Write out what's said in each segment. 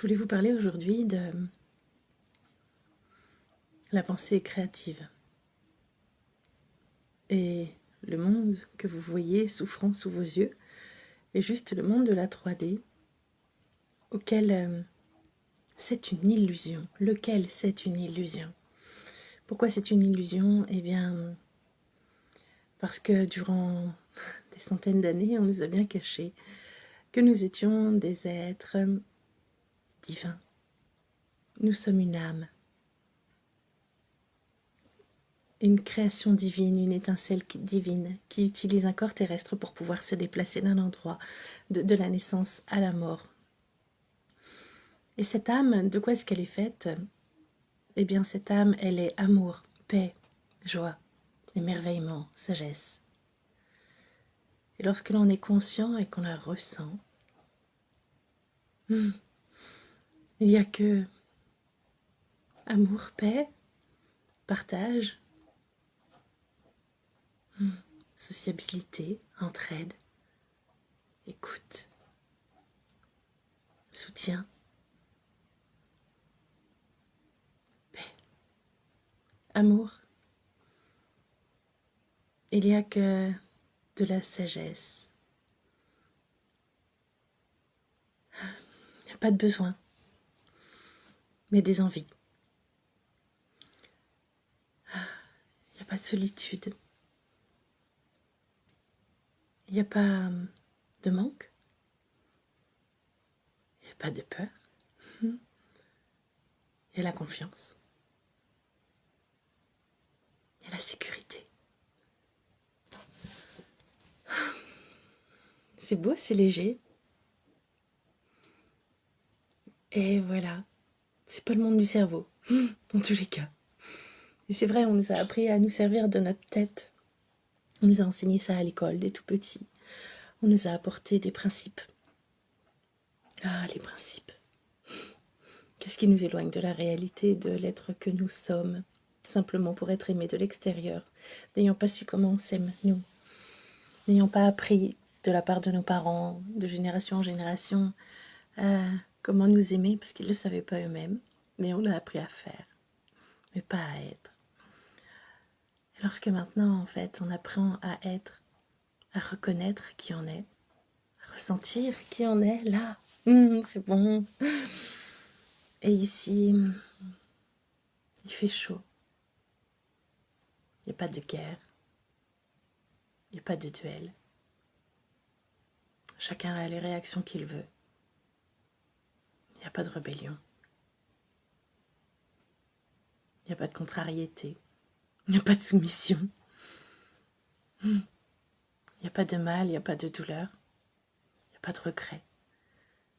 voulais vous parler aujourd'hui de la pensée créative et le monde que vous voyez souffrant sous vos yeux est juste le monde de la 3D auquel c'est une illusion. Lequel c'est une illusion? Pourquoi c'est une illusion? Eh bien, parce que durant des centaines d'années, on nous a bien caché que nous étions des êtres divins. Nous sommes une âme, une création divine, une étincelle divine qui utilise un corps terrestre pour pouvoir se déplacer d'un endroit, de la naissance à la mort. Et cette âme, de quoi est-ce qu'elle est faite? Eh bien, cette âme, elle est amour, paix, joie, émerveillement, sagesse. Et lorsque l'on est conscient et qu'on la ressent, il n'y a que amour, paix, partage, sociabilité, entraide, écoute, soutien, paix, amour. Il n'y a que de la sagesse. Il n'y a pas de besoin, mais des envies. Il n'y a pas de solitude. Il n'y a pas de manque. Il n'y a pas de peur. Il y a la confiance. Il y a la sécurité. C'est beau, c'est léger. Et voilà, c'est pas le monde du cerveau, dans tous les cas. Et c'est vrai, on nous a appris à nous servir de notre tête. On nous a enseigné ça à l'école, dès tout petit. On nous a apporté des principes. Ah, les principes. Qu'est-ce qui nous éloigne de la réalité, de l'être que nous sommes, simplement pour être aimés de l'extérieur, n'ayant pas su comment on s'aime, nous, n'ayant pas appris de la part de nos parents, de génération en génération, comment nous aimer, parce qu'ils ne le savaient pas eux-mêmes, mais on a appris à faire, mais pas à être. Et lorsque maintenant, en fait, on apprend à être, à reconnaître qui on est, à ressentir qui on est, là, c'est bon. Et ici, il fait chaud. Il n'y a pas de guerre. Il n'y a pas de duel. Chacun a les réactions qu'il veut. Il n'y a pas de rébellion. Il n'y a pas de contrariété. Il n'y a pas de soumission. Il n'y a pas de mal, il n'y a pas de douleur. Il n'y a pas de regret.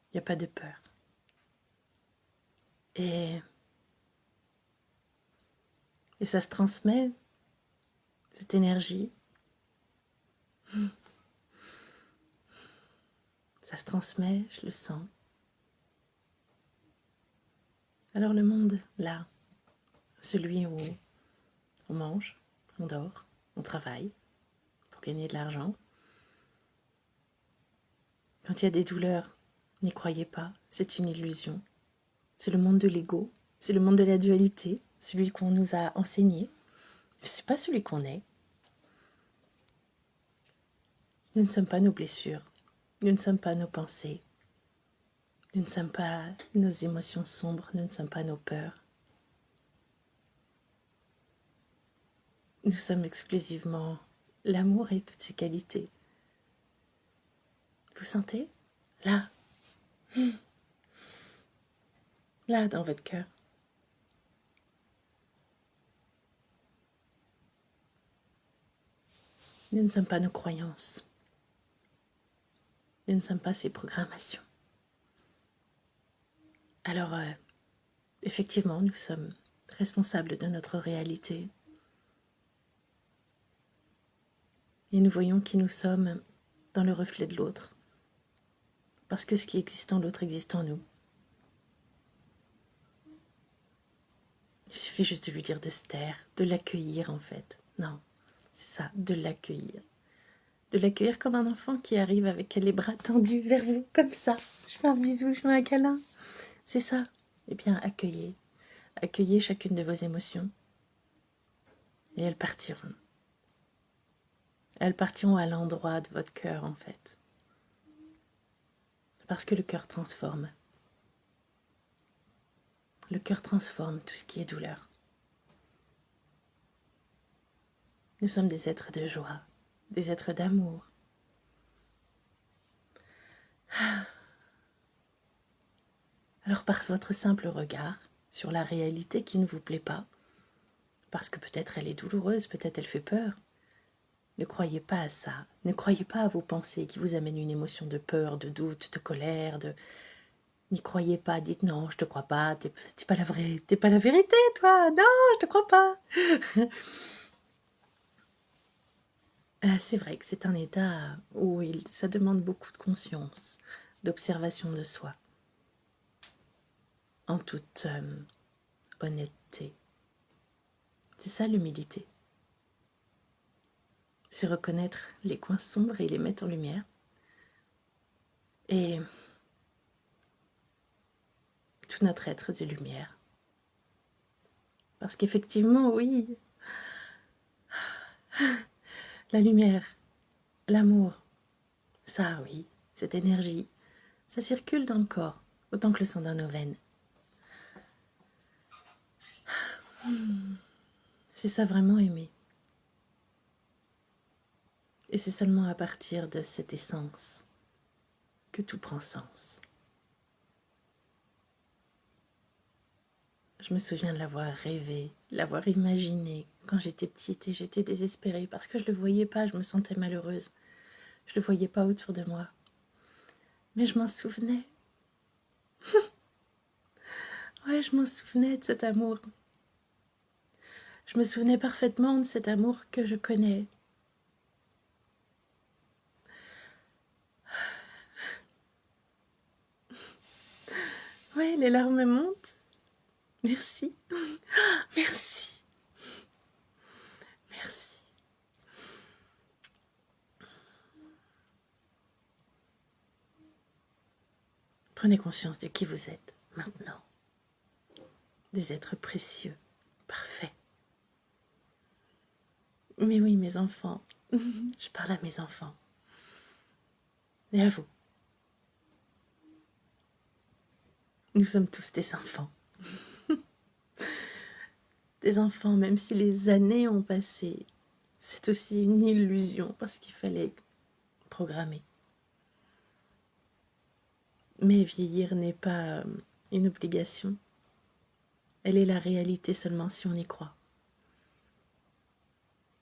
Il n'y a pas de peur. Et ça se transmet, cette énergie. Ça se transmet, je le sens. Alors le monde, là, celui où on mange, on dort, on travaille pour gagner de l'argent. Quand il y a des douleurs, n'y croyez pas, c'est une illusion. C'est le monde de l'ego, c'est le monde de la dualité, celui qu'on nous a enseigné. C'est pas celui qu'on est. Nous ne sommes pas nos blessures, nous ne sommes pas nos pensées, nous ne sommes pas nos émotions sombres, nous ne sommes pas nos peurs. Nous sommes exclusivement l'amour et toutes ses qualités. Vous sentez? Là. Là, dans votre cœur. Nous ne sommes pas nos croyances. Nous ne sommes pas ces programmations. Alors, effectivement, nous sommes responsables de notre réalité. Et nous voyons qui nous sommes dans le reflet de l'autre. Parce que ce qui existe en l'autre existe en nous. Il suffit juste de lui dire de se taire, de l'accueillir en fait. Non, c'est ça, de l'accueillir. De l'accueillir comme un enfant qui arrive avec les bras tendus vers vous, comme ça. Je fais un bisou, je fais un câlin. C'est ça. Eh bien, accueillez. Accueillez chacune de vos émotions. Et elles partiront. Elles partiront à l'endroit de votre cœur, en fait. Parce que le cœur transforme. Le cœur transforme tout ce qui est douleur. Nous sommes des êtres de joie, des êtres d'amour. Alors par votre simple regard sur la réalité qui ne vous plaît pas, parce que peut-être elle est douloureuse, peut-être elle fait peur, ne croyez pas à ça. Ne croyez pas à vos pensées qui vous amènent une émotion de peur, de doute, de colère, N'y croyez pas, dites non, je te crois pas, t'es pas t'es pas la vérité, toi, non, je te crois pas. C'est vrai que c'est un état où ça demande beaucoup de conscience, d'observation de soi, en toute honnêteté. C'est ça l'humilité. C'est reconnaître les coins sombres et les mettre en lumière. Et tout notre être de lumière. Parce qu'effectivement, oui, la lumière, l'amour, ça, oui, cette énergie, ça circule dans le corps, autant que le sang dans nos veines. C'est ça vraiment aimer. Et c'est seulement à partir de cette essence que tout prend sens. Je me souviens de l'avoir rêvé, l'avoir imaginé quand j'étais petite et j'étais désespérée parce que je ne le voyais pas, je me sentais malheureuse. Je ne le voyais pas autour de moi. Mais je m'en souvenais. Ouais, je m'en souvenais de cet amour. Je me souvenais parfaitement de cet amour que je connais. Ouais, les larmes montent. Merci. Merci. Merci. Prenez conscience de qui vous êtes maintenant. Des êtres précieux, parfaits. Mais oui, mes enfants, je parle à mes enfants. Et à vous. Nous sommes tous des enfants. Des enfants, même si les années ont passé, c'est aussi une illusion parce qu'il fallait programmer. Mais vieillir n'est pas une obligation. Elle est la réalité seulement si on y croit.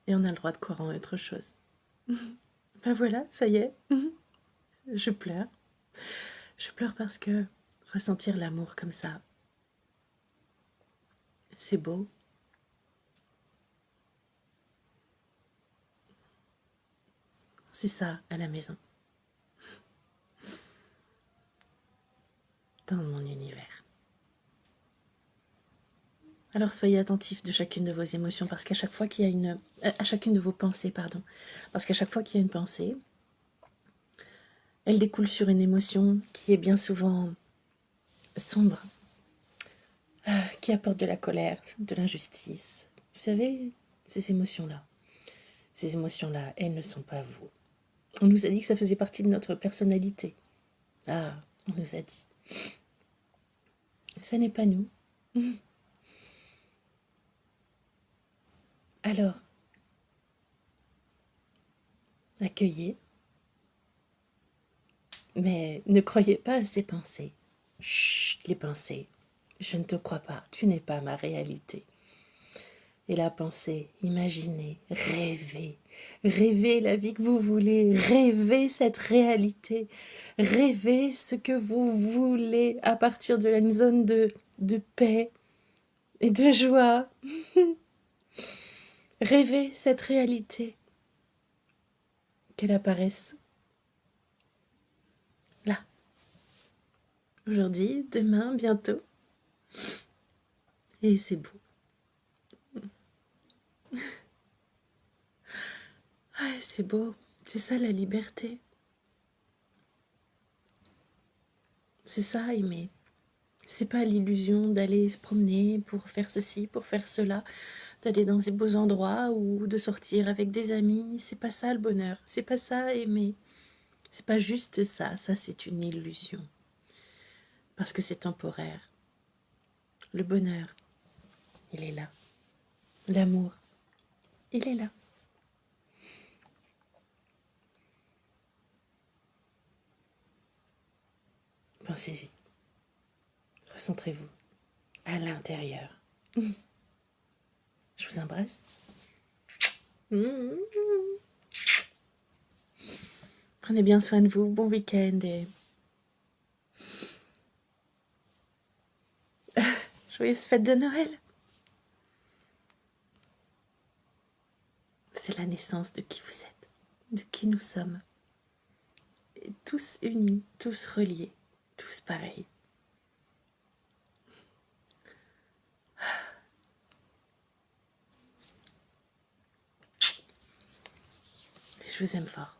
Et on a le droit de croire en autre chose. Ben voilà, ça y est. Je pleure. Je pleure parce que ressentir l'amour comme ça, c'est beau. C'est ça à la maison. Dans mon univers. Alors soyez attentifs de chacune de vos émotions parce qu'à chaque fois qu'il y a à chacune de vos pensées, pardon. Parce qu'à chaque fois qu'il y a une pensée, elle découle sur une émotion qui est bien souvent sombre, qui apporte de la colère, de l'injustice. Vous savez, ces émotions-là, elles ne sont pas vous. On nous a dit que ça faisait partie de notre personnalité. Ah, on nous a dit. Ça n'est pas nous. Alors, accueillez, mais ne croyez pas à ces pensées. Chut, les pensées. Je ne te crois pas, tu n'es pas ma réalité. Et la pensée, imaginez, rêvez. Rêvez la vie que vous voulez, rêvez cette réalité, rêvez ce que vous voulez à partir de la zone de paix et de joie. Rêvez cette réalité, qu'elle apparaisse là, aujourd'hui, demain, bientôt. Et c'est beau. Ah, c'est beau, c'est ça la liberté. C'est ça aimer, C'est pas l'illusion d'aller se promener pour faire ceci, pour faire cela, d'aller dans ces beaux endroits ou de sortir avec des amis. C'est pas ça le bonheur. C'est pas ça aimer. C'est pas juste ça. Ça, c'est une illusion. Parce que c'est temporaire. Le bonheur, il est là. L'amour, il est là. Pensez-y. Recentrez-vous à l'intérieur. Je vous embrasse. Prenez bien soin de vous. Bon week-end et joyeuse fête de Noël. C'est la naissance de qui vous êtes, de qui nous sommes. Et tous unis, tous reliés, tous pareils. Je vous aime fort.